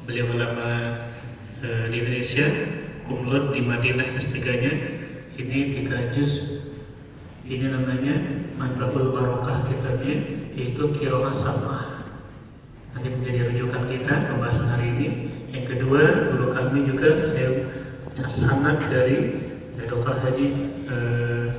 Beliau ulama di Indonesia, kumlot di Madinah S3-nya. Ini 3 juz. Ini namanya Manbahul Barokah kitabnya, yaitu Qiraah Sab'ah. Nanti menjadi rujukan kita pembahasan hari ini. Yang kedua, guru kami juga saya sanad dari Dr. Haji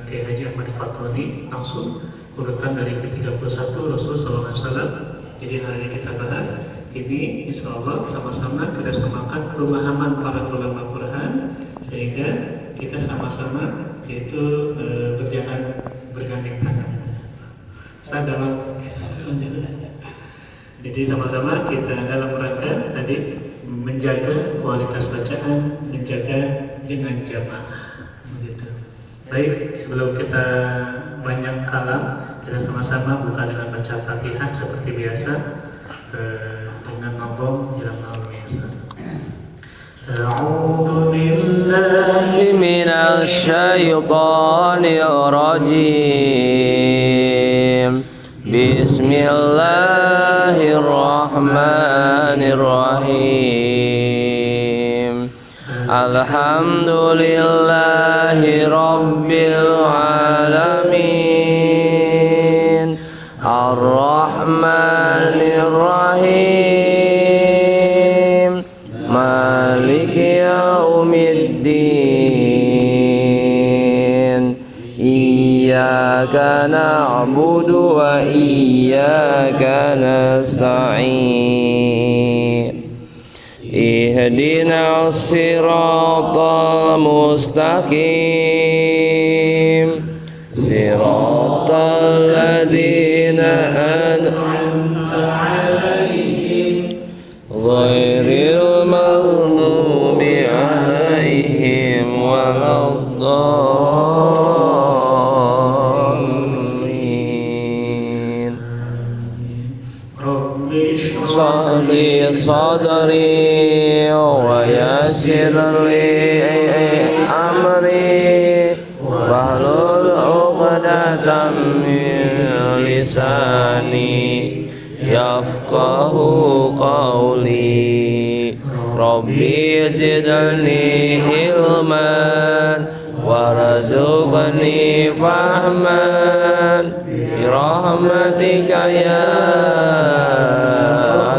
Kiai Haji Ahmad Fatoni, langsung urutan dari ke-31 Rasul SAW. Jadi hari ini kita bahas ini, insya Allah sama-sama kita samakan pemahaman para ulama Quran, sehingga kita sama-sama yaitu berjalan bergandeng tangan. Jadi sama-sama kita dalam rangka tadi menjaga kualitas bacaan, menjaga dengan jamaah, begitu. Baik, sebelum kita banyak kalam, kita sama-sama buka dengan baca Fatihah seperti biasa dengan ngomong yang biasa. A'udzu billahi minasy syaithanir rajim. Bismillahirrahmanirrahim. Alhamdulillahi rabbil alamin. Ar-Rahmanir Rahim. Maliki yaumiddin. Iyyaka na'budu wa iyyaka nasta'in. Ihdinas siratal mustaqim. Siratal ladzina an'amta 'alaihim ghairil maghdubi 'alaihim waladdallin. Rabbi shrah li sadri wa yassir li amri wahlul 'uqdatam min lisani yafqahu qawli. Rabbi zidni ilman warzuqni fahman bi rahmatika ya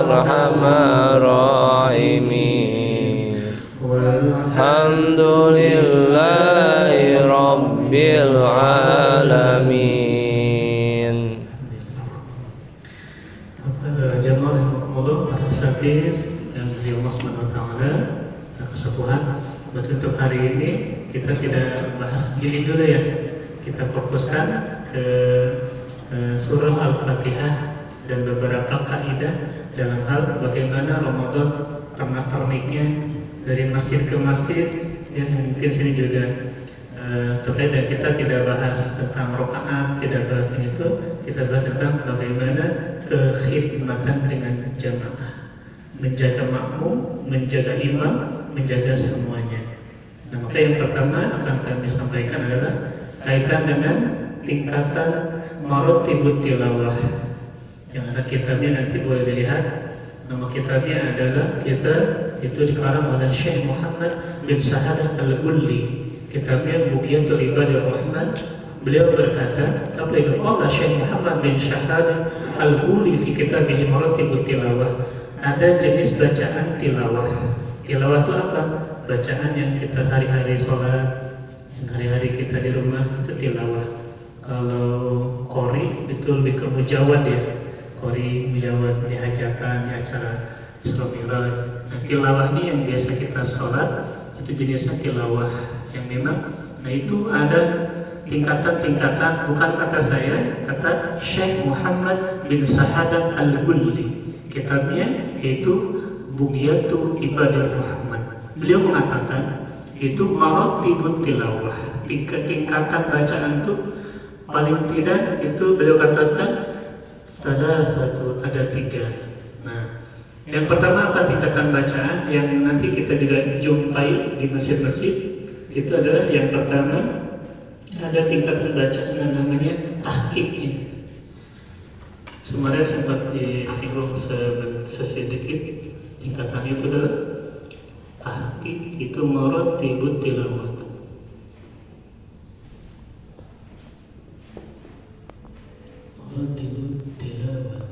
arhamar rahimin. Walhamdulillahi rabbil alamin. Jamaah rahimakumullah, para peserta yang dari Allah Subhanahu wa taala, kesepuhan. Untuk hari ini kita tidak bahas gini dulu ya. Kita fokuskan ke surah Al-Fatihah dan beberapa kaidah dalam hal bagaimana Ramadan pernak-perniknya dari masjid ke masjid. Ya, mungkin sini juga terkait, dan kita tidak bahas tentang rokaat, tidak bahas itu, kita bahas tentang bagaimana kekhidmatan dengan jamaah, menjaga makmum, menjaga imam, menjaga semuanya. Nah, maka yang pertama akan kami sampaikan adalah kaitan dengan tingkatan marotibut tilawah. Yang ada kitabnya nanti boleh dilihat. Nama kitabnya adalah kitab itu dikarang oleh Syekh Muhammad bin Sahadah Al-Gulli. Kitabnya Buqiyatul Ibadir Rahman. Beliau berkata, apa itu? Qala Syekh Muhammad bin Sahadah Al-Gulli fi kitabih Maratibut Tilawah. Ada jenis bacaan tilawah. Tilawah itu apa? Bacaan yang kita sehari-hari sholat, yang hari-hari kita di rumah itu tilawah. Kalau qori itu lebih ke mujawad ya. Qori mujawad di hajatan, di acara Isra Mi'raj. Nah, tilawah ini yang biasa kita sholat itu jenisnya tilawah yang memang, nah itu ada tingkatan-tingkatan, bukan kata saya, kata Syekh Muhammad bin Sahadah Al-Gulli. Kitabnya yaitu Buqiyatul Ibadir Rahman. Beliau mengatakan itu maratibut tilawah, tingkatan bacaan itu paling tidak itu beliau katakan ada 3. Nah, yang pertama apa tingkatan bacaan yang nanti kita juga jumpai di masjid-masjid, itu adalah yang pertama ada tingkatan bacaan yang namanya tahqiqnya. Kemarin sempat disinggung sesedikit. tingkatannya itu adalah tahqiq itu maratibut tilawah. Maratibut tilawah.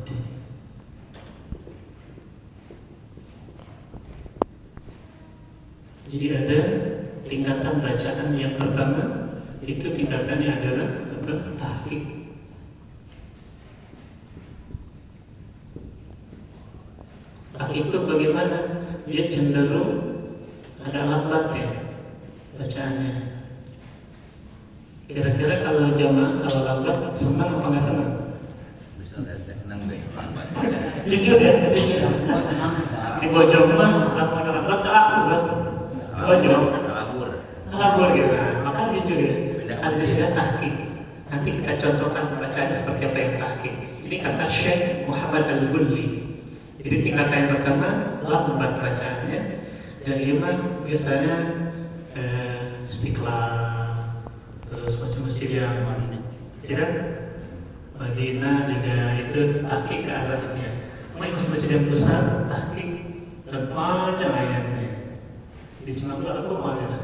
Jadi ada tingkatan bacaan yang pertama itu tingkatannya adalah apa? Tahqiq. Tahqiq itu bagaimana? Dia cenderung agak lambat ya bacaannya. Kira-kira kalau jamaah kalau lambat senang apa nggak senang? Senang deh. Jujur ya, jujur. Di Bojong mah lambat tak aku kan? Bojong. Kalabur gitu. Maka jujur ya. Ada juga tahqiq. Nanti kita contohkan bacaannya seperti apa yang tahqiq. Ini kata Syekh Muhammad Al-Ghulli. Jadi tingkatan yang pertama lambat bacaannya, dan ini mah biasanya Istiqlal, terus masjid-masjid yang tidak Madinah juga itu tahqiq ke arahnya. Masjid-masjid yang besar tahqiq dan panjang ayatnya. Di Cimanggu aku mau ya.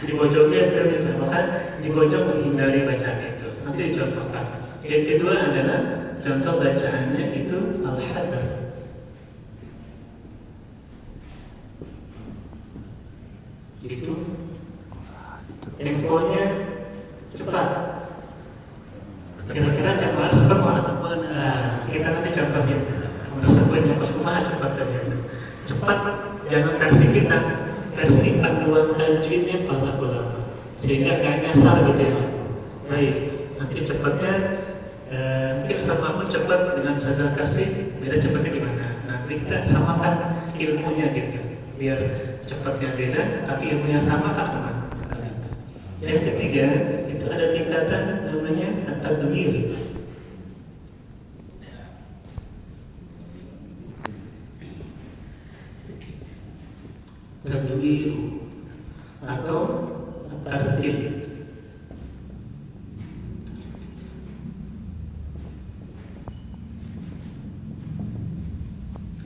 Di Bojongnya itu bisa, maka di Bojong menghindari bacaan itu. Nanti dicontohkan. Yang kedua adalah contoh bacaannya itu al-hadar. Itu temponya cepat. Kira-kira jamaah seperti kita nanti contohnya. Menurut sebenarnya pas kumaha cepat ternyata. Cepat jangan versi kita, versi panduan tajwidnya para ulama. Sehingga nggak nyasar gitu ya. Baik, nanti cepatnya mungkin sama pun cepat dengan saja kasih beda cepatnya gimana. Nanti kita samakan ilmunya gitu, biar cepatnya beda tapi ilmunya sama kan teman. Yang ketiga itu ada tingkatan namanya at-tadwir. Tadwir atau tartil.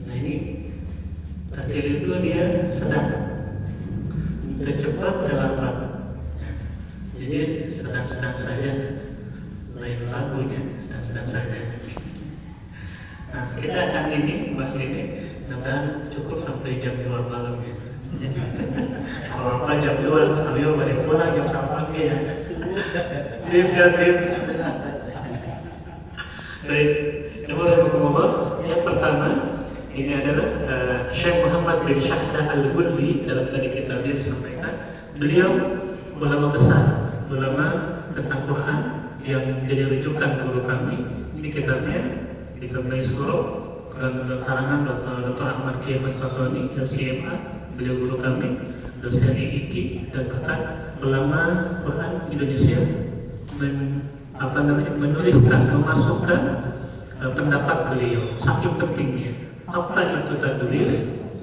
Nah ini tartil itu dia sedang, tercepat dan lambat. Jadi sedang-sedang saja, lain lagunya sedang-sedang saja. Nah kita akan bahas ini, mudah-mudahan cukup sampai jam 2 malam ya. Kalau apa jam 2, sambil balik pulang jam 1 pagi ya. Baik, yang pertama ini adalah Syekh Muhammad bin Syahdah Al-Ghulli. Dalam tadi kitabnya disampaikan, beliau ulama besar, ulama tentang Quran yang menjadi rujukan guru kami. Ini kitabnya Kitab Maisuro karangan Dr. Ahmad Kiamat Fatoni LCMA, beliau guru kami, dosen IIKI, dan bahkan ulama Quran Indonesia menuliskan, memasukkan pendapat beliau. Saking pentingnya. Apa itu tadwir?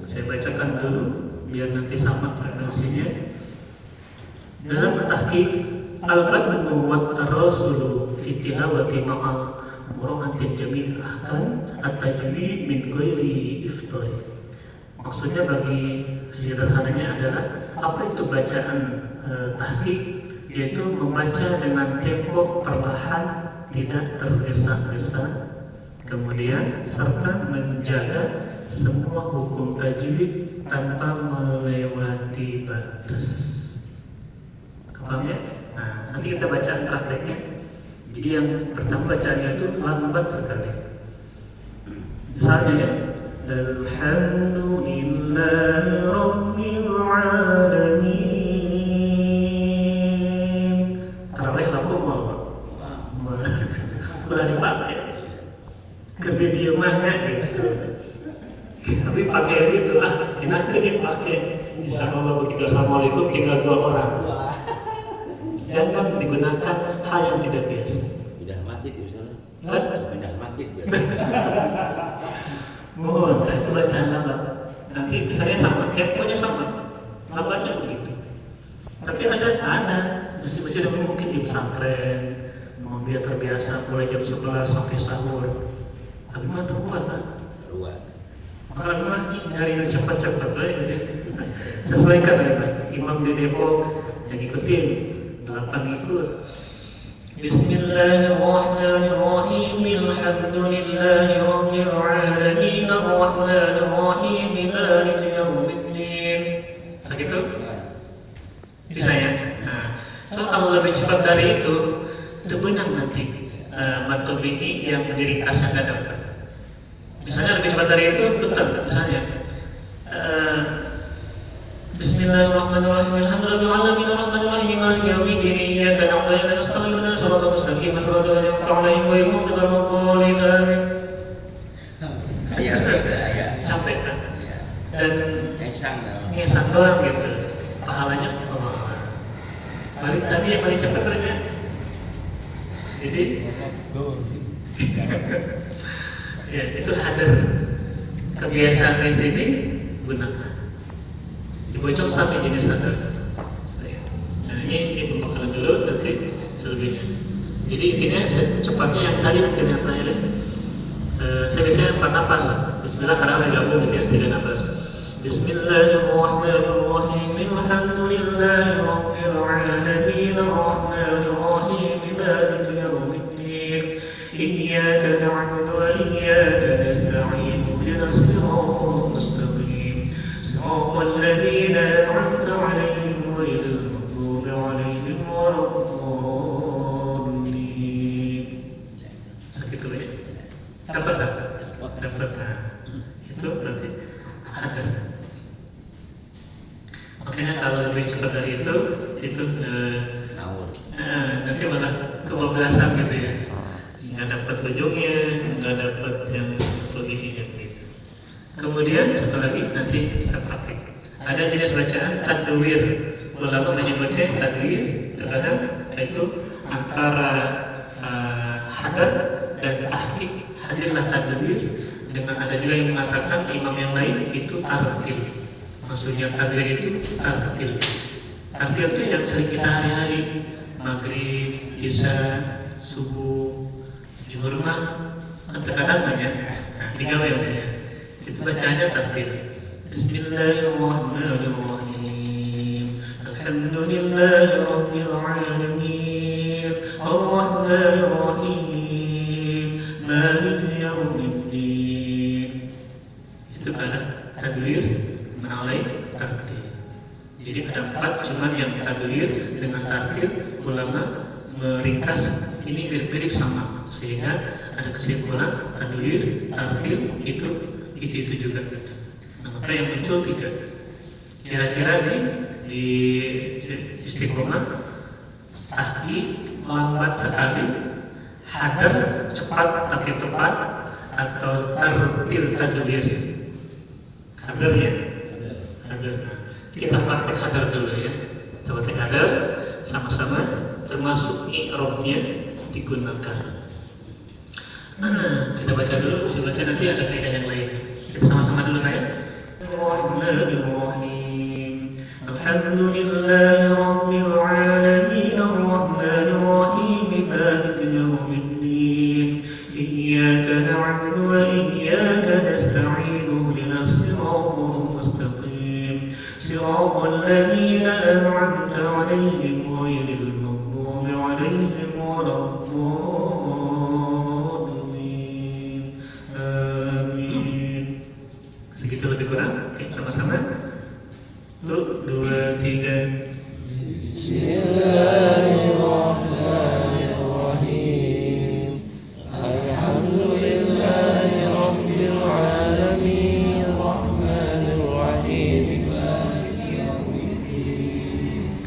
Saya bacakan dulu biar nanti sama frekuensinya. Dalam tahqiq al-badnu wa tarasulu fi tilawati ma'al mura'atin jami' ahkam at-tajwid min ghairi iftari. Maksudnya bagi sederhananya adalah apa itu bacaan tahqiq, yaitu membaca dengan tempo perlahan, tidak tergesa-gesa, kemudian serta menjaga semua hukum tajwid tanpa melewati batas. Paham ya? Nah, nanti kita bacaan prakteknya. Jadi yang pertama bacaannya itu lambat sekali. Misalnya ya, Alhamdulillahi Rabbil Alamin. Tarawih laku mau boleh dipakai. Kerja dia mahnya gitu. Tapi pakai gitu enak dipakai. Bisa Allah begitu assalamualaikum tinggal 2 orang. Jangan digunakan hal yang tidak biasa. Pindah masjid misalnya. Pindah masjid. Itu bacaan lambat. Nanti kesannya sama, temponya sama, lambatnya begitu. Tapi ada masjid-masjid yang mungkin di pesantren, mau biar terbiasa mulai jam 11 sampai sahur. Tapi mah kuat kan? Maka mah nyari yang cepat-cepat lah gitu. Sesuaikan lah imam di Depok yang ikutin 8 ikut. Bismillahirrahmanirrahim. Alhamdulillahi rabbil alamin arrahmanir rahim maliki yaumiddin. Begitu? Bisa ya? Nah, so kalau lebih cepat dari itu benang nanti mad tabi'i yang diringkas Anda dapat. Misalnya lebih cepat dari itu betul. Misalnya Bismillahirrahmanirrahim. Alhamdulillahirabbil alamin arrahmanir rahim maliki yaumiddin iyyaka na'budu wa iyyaka nasta'in ihdinas siratal mustaqim siratal ladzina an'amta 'alaihim ghairil maghdubi 'alaihim waladdallin amin. Iya. Capek kan? Dan Ngesang doang gitu. Pahalanya balik tadi yang paling cepat berarti. Jadi ya itu hadir kebiasaan di sini gunakan. Dibocor sampai jenis hadir. Nah ini pembekalan dulu nanti selebihnya. Jadi intinya secepatnya yang tadi mungkin yang terakhir. Saya biasanya 4 napas. Bismillah karena ada gabung gitu ya 3 napas. Bismillahirrahmanirrahim. Alhamdulillahi rabbil alamin arrahmanir rahim maliki yaumiddin. Iyyaka na'budu wa iyyaka nasta'in ihdinas siratal mustaqim siratal ladzina an'amta 'alaihim ghairil maghdubi 'alaihim waladdallin. Segitu ya. Dapat. Itu nanti ada. Makanya kalau lebih cepat dari itu nanti malah kebablasan gitu ya. Nggak dapat ujungnya, nggak dapat yang begini gitu. Kemudian satu lagi nanti kita praktik. Ada jenis bacaan tadwir. Ulama menyebutnya tadwir terkadang itu antara hadar dan tahqiq. Hadirlah tadwir. Dengan ada juga yang mengatakan imam yang lain itu tartil. Maksudnya tadwir itu tartil. Tartil itu yang sering kita hari-hari, maghrib, isya, subuh, zuhur mah terkadang banyak. Nah, 3 maksudnya. Itu bacaannya tartil. Bismillahirrahmanirrahim. Alhamdulillahirabbil alamin arrahmanir rahim maliki yaumiddin. Itu karena tadwir menalai tartil. Jadi ada 4 cuman yang tadwir dengan tartil ulama meringkas ini mirip-mirip sama sehingga ada kesimpulan tadwir tartil itu juga. Nah, maka yang muncul 3 kira-kira di istiqomah tahqiq lambat sekali, hadar cepat tapi tepat, atau tartil tadwir. Hadarnya hadar. Kita praktek hadar dulu ya. Kita praktek hadar sama-sama termasuk i'rabnya digunakan. Kita baca dulu, bisa baca nanti ada kaidah yang lain. Kita sama-sama dulu ya. Bismillahirrahmanirrahim. Alhamdulillahi rabbil alamin arrahmanir rahim maliki yaumiddin. Iyyaka na'budu wa iyyaka nasta'in ihdinas siratal mustaqim siratal ladzina an'amta 'alaihim ghairil maghdubi 'alaihim waladdallin. Amin. Segitu lebih kurang. Oke, sama-sama. 1, 2, 3. Bismillahirrahmanirrahim. Alhamdulillahi rabbil alamin arrahmanir rahim maliki yaumiddin.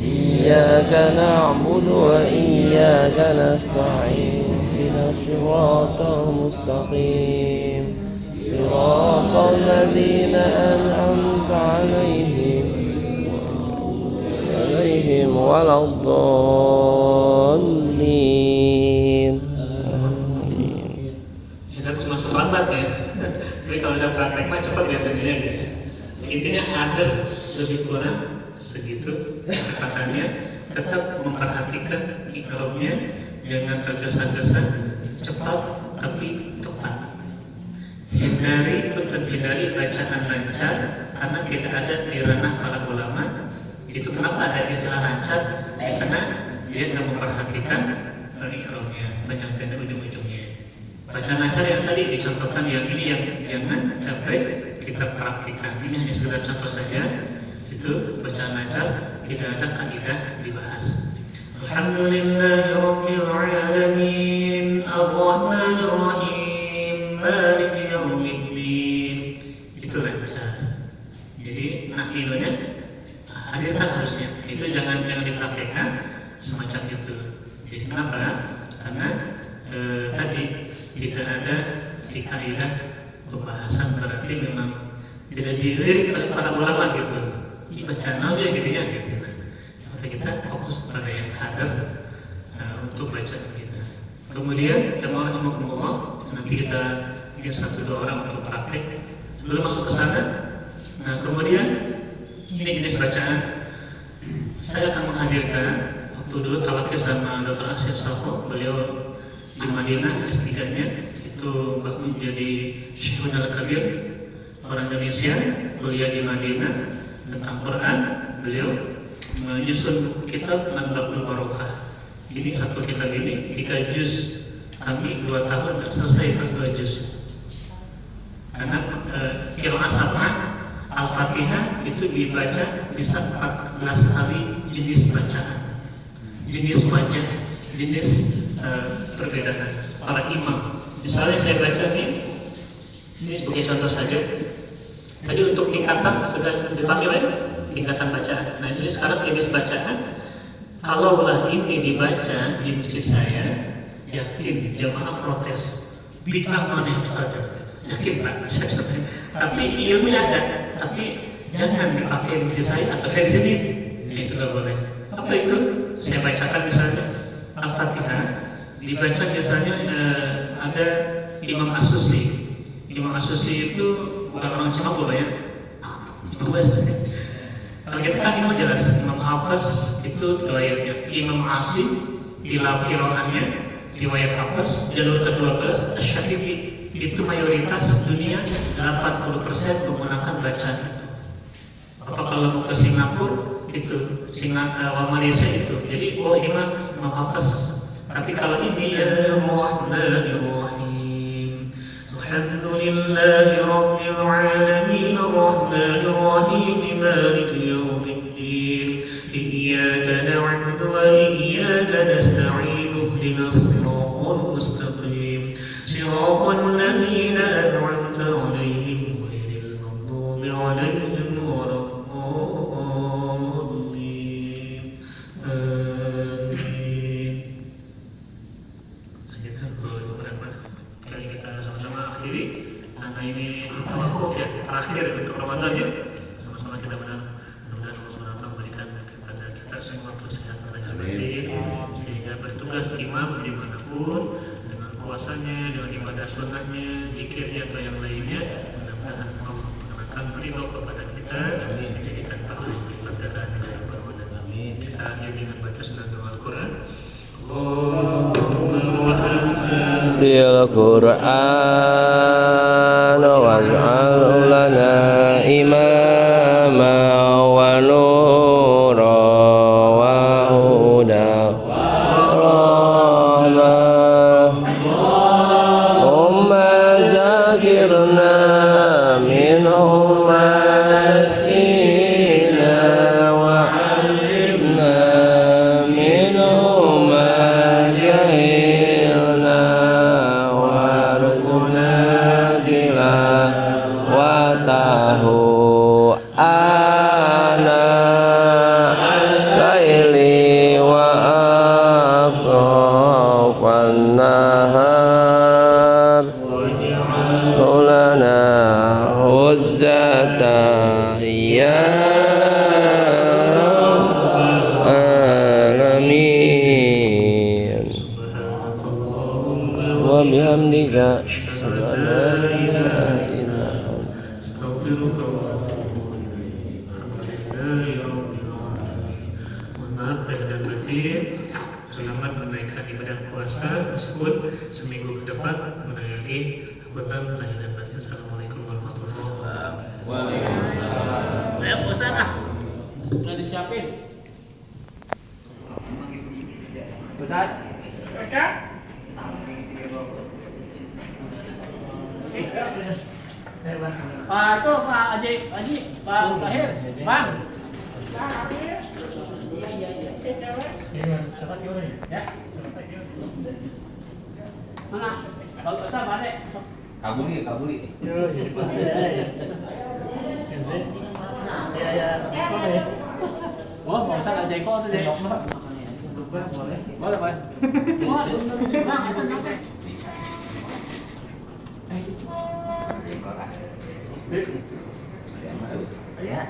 Iyyaka na'budu wa iyyaka nasta'in ihdinas siratal mustaqim siratal ladzina an'amta 'alaihim waladdallin. Ini termasuk lambat ya. Jadi kalau udah praktek mah cepat biasanya ya. Intinya hadar lebih kurang segitu kecepatannya, tetap memperhatikan i'rabnya, jangan tergesa-gesa, cepat tapi tepat. hindari bacaan lancar karena tidak ada di ranah para ulama. Itu kenapa ada istilah lancar? Karena dia nggak memperhatikan i'rabnya, penyampaian ujung-ujungnya. Bacaan lancar yang tadi dicontohkan, yang ini yang jangan sampai kita praktikkan. Ini hanya sekedar contoh saja. Itu bacaan lancar, tidak ada kaidah dibahas. Alhamdulillahirabbil alamin, arrahmanir rahim, maliki yaumiddin. Itu lancar. Jadi ilunya hadirkan harusnya. Itu jangan dipraktekkan semacam itu. Jadi kenapa? Karena tadi tidak ada di kaidah pembahasan, berarti memang tidak dilirik oleh para ulama gitu. Ini bacaan aja gitu ya gitu. Maka kita fokus pada yang hadir untuk bacaan kita. Kemudian yang rahimahumullah, nanti kita mungkin 1-2 orang untuk praktek sebelum masuk ke sana. Nah kemudian ini jenis bacaan. Saya akan menghadirkan waktu dulu talaki sama Dr. Asyid Salho, beliau di Madinah S3-nya itu bahkan menjadi Syekhun Al-Kabir orang Indonesia, kuliah di Madinah tentang Quran. Beliau menyusun kitab Manbabul Barokah. Ini satu kitab ini 3 juz. Kami 2 tahun tidak selesai 2 juz. Karena qiraah sab'ah Al-Fatihah itu dibaca bisa 14 kali jenis bacaan, jenis wajah, jenis perbedaan para imam. Misalnya saya baca ini sebagai contoh saja. Tadi untuk tingkatan sudah dipanggil ya, tingkatan bacaan. Nah ini sekarang jenis bacaan. Kalaulah ini dibaca di masjid saya, yakin jamaah protes. Bid'ah mana yang Ustaz? Yakin Pak, saya contohnya. Tapi ilmunya ada, tapi jangan dipakai di masjid saya atau saya di sini. Ya, itu nggak boleh. Apa itu? Saya bacakan misalnya Al-Fatihah, dibaca misalnya ada Imam As-Susi. Imam As-Susi itu bukan orang Cimanggu ya. Cimanggu As-Susi. Kalau kita kan Imam jelas, Imam Hafiz itu riwayatnya. Imam Asim qiraahnya riwayat Hafiz, jalur ke-12 Asy-Syafi'i. Itu mayoritas dunia 80% menggunakan bacaan itu. Apa kalau mau ke Singapura itu Malaysia itu. Jadi Imam Hafiz. Tapi kalau ini ya Rahmanir-Rahim. Alhamdulillahi rabbil alamin, arrahmanir rahim, maliki yaumiddin. Iyyaka na'budu wa iyyaka nasta'in. Ihdinas siratal mustaqim. Siratal ladzina an'amta 'alaihim ghairil maghdubi 'alaihim waladdallin. Amin. Segitu beberapa kali kita sama-sama akhiri. Karena ini tawakuf ya, terakhir untuk Ramadan ya. Sama-sama kita mudah-mudahan Allah SWT memberikan kepada kita semua kesehatan dan hati, sehingga bertugas imam dimanapun dengan puasanya, dengan ibadah sunnahnya, zikirnya atau yang lainnya, mudah-mudahan Allah mengenakan ridho kepada kita, menjadikan pahala ibadah dan perbuatan kami. Kita akhiri dengan baca sunnah Al-Quran. bil Qur'an waj'al lana imama wa nura wa huda rahmah umma zakirna minhum asina wa 'allimna minhum jahilna warzuqna tilawatahu ana laili wa asrafan nahar lana huzzata ya alamin wa bihamdika asyhadu an la ilaha illa anta Astaghfiruka wa atubu ilaik. Alhamdulillahirabbil alamin. Mohon maaf lahir dan batin. Selamat menaikkan ibadah puasa meskipun seminggu ke depan menayaki angkutan lahir dan batin. Assalamualaikum warahmatullahi wabarakatuh. Waalaikumsalam. Ayo Pak Ustaz ah. Udah disiapin. Ustaz. Ustaz. Pak itu Pak Haji, Pak Tahir, Bang. Ya. Mana? Bang Ustaz balik. Kabuli. Oh, Pak Ustaz ada Eko tuh deh. Boleh, Pak. Wah, Bang, itu nanti. Ya.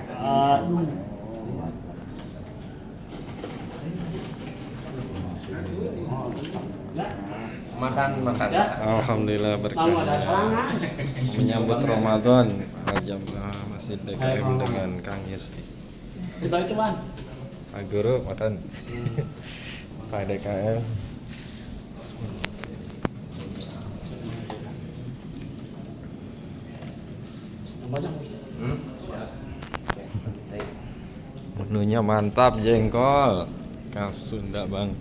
Makan. Ya. Alhamdulillah Selamat berkah datang. menyambut Ramadan. Ajablah Masjid DKM dengan Kang Yesi. Coba itu, Bang. Pak Guru makan. Pak DKM. Banyak. Menunya mantap, jengkol khas Sunda bang.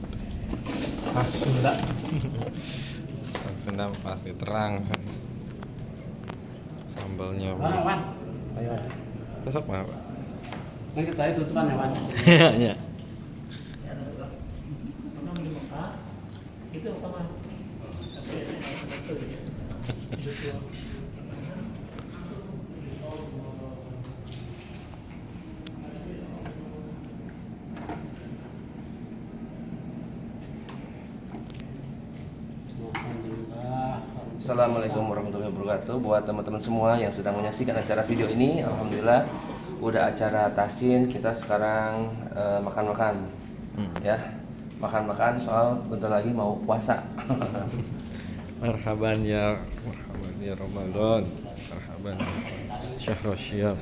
Khas Sunda. Khas Sunda pasti terang. Sambalnya Bang, Bang. Ayo. besok mah Pak. Yang kita tutupan ya, Bang. Iya. Itu apa? Assalamualaikum warahmatullahi wabarakatuh. Buat teman-teman semua yang sedang menyaksikan acara video ini, alhamdulillah udah acara tahsin. Kita sekarang makan-makan, ya, makan-makan. Soal bentar lagi mau puasa. Marhaban ya Ramadan. Marhaban Syahrul Syam.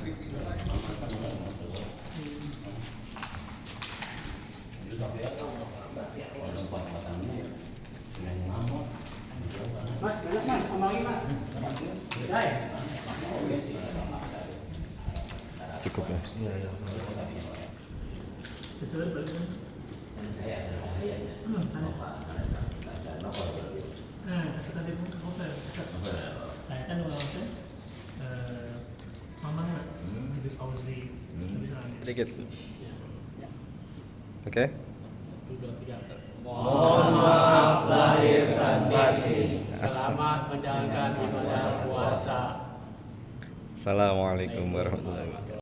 Mas, banyak Mas, sama lagi Mas. Hai. Cukup ya. Sedikit. Oke. Mohon maaf lahir dan batin. Selamat menjalankan ibadah puasa. Assalamualaikum warahmatullahi wabarakatuh.